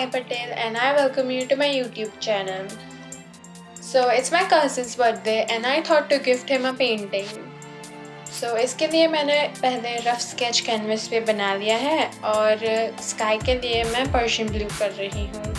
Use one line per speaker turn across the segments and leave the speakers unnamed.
Sai Patel and I welcome you to my YouTube channel. So it's my cousin's birthday and I thought to gift him a painting. So इसके लिए मैंने पहले rough sketch canvas पे बना लिया है और स्काई के लिए मैं पर्शियन ब्लू कर रही हूँ.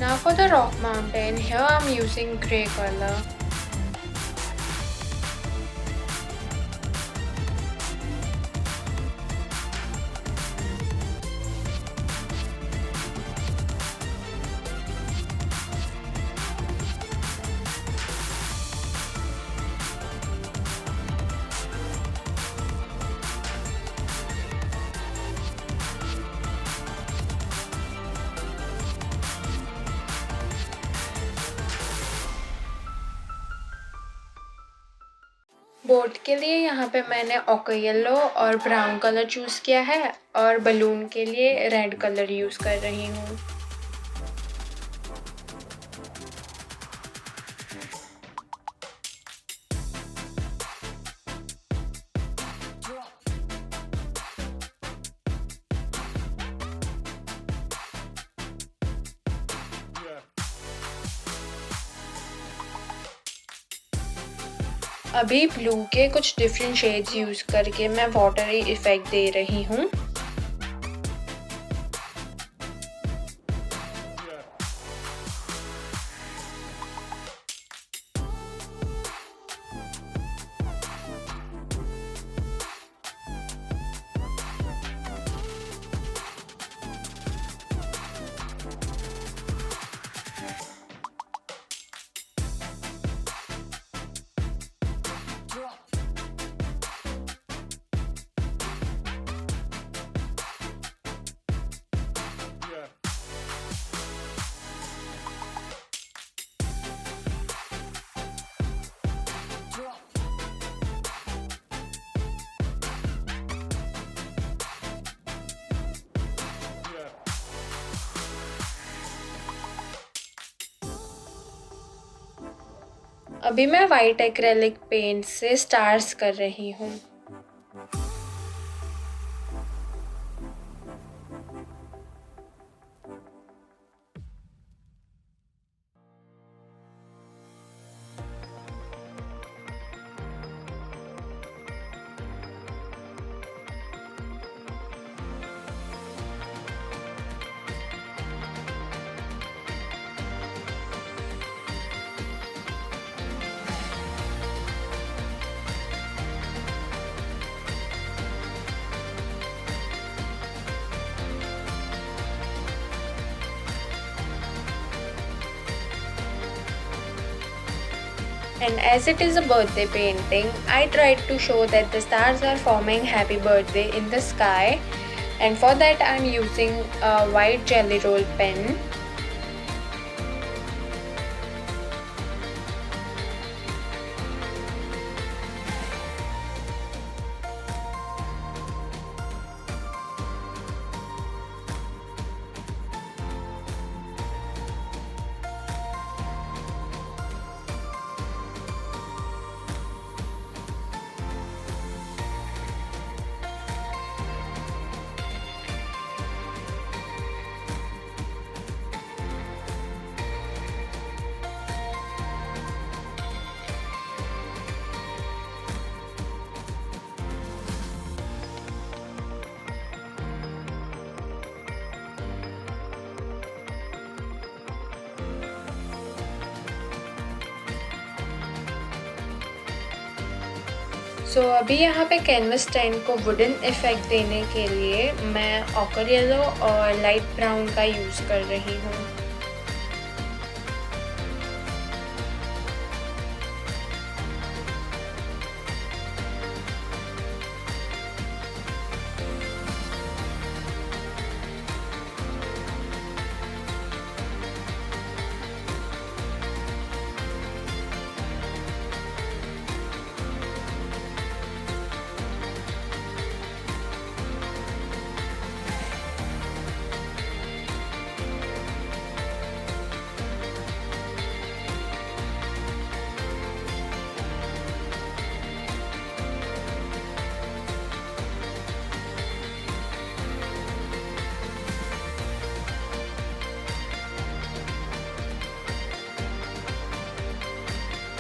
Now for the rock mountain, here I'm using grey color. Boat के लिए यहाँ पे मैंने ओकर येलो और ब्राउन कलर चूज़ किया है और बलून के लिए रेड कलर यूज़ कर रही हूँ. अभी ब्लू के कुछ डिफरेंट शेड्स यूज़ करके मैं वाटरी इफ़ेक्ट दे रही हूँ. अभी मैं वाइट एक्रेलिक पेंट से स्टार्स कर रही हूँ. And as it is a birthday painting, I tried to show that the stars are forming happy birthday in the sky, and for that I'm using a white jelly roll pen. सो अभी यहाँ पे canvas stand को wooden effect देने के लिए मैं occur yellow और light brown का यूज़ कर रही हूँ।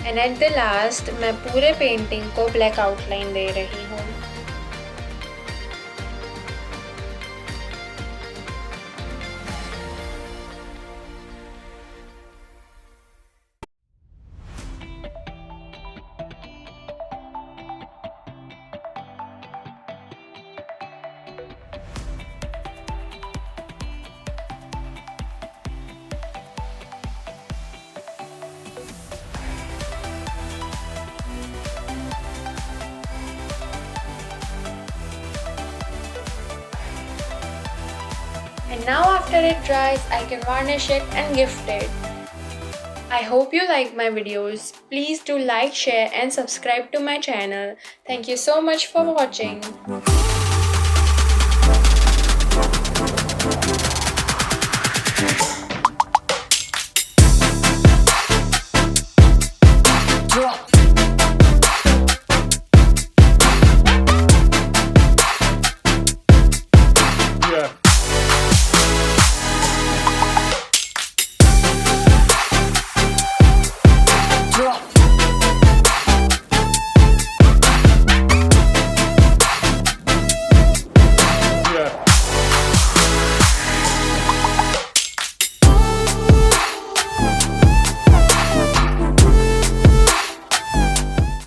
एंड एट द लास्ट मैं पूरे पेंटिंग को ब्लैक आउटलाइन दे रही हूँ। And now after it dries, I can varnish it and gift it. I hope you like my videos. Please do like, share and subscribe to my channel. Thank you so much for watching.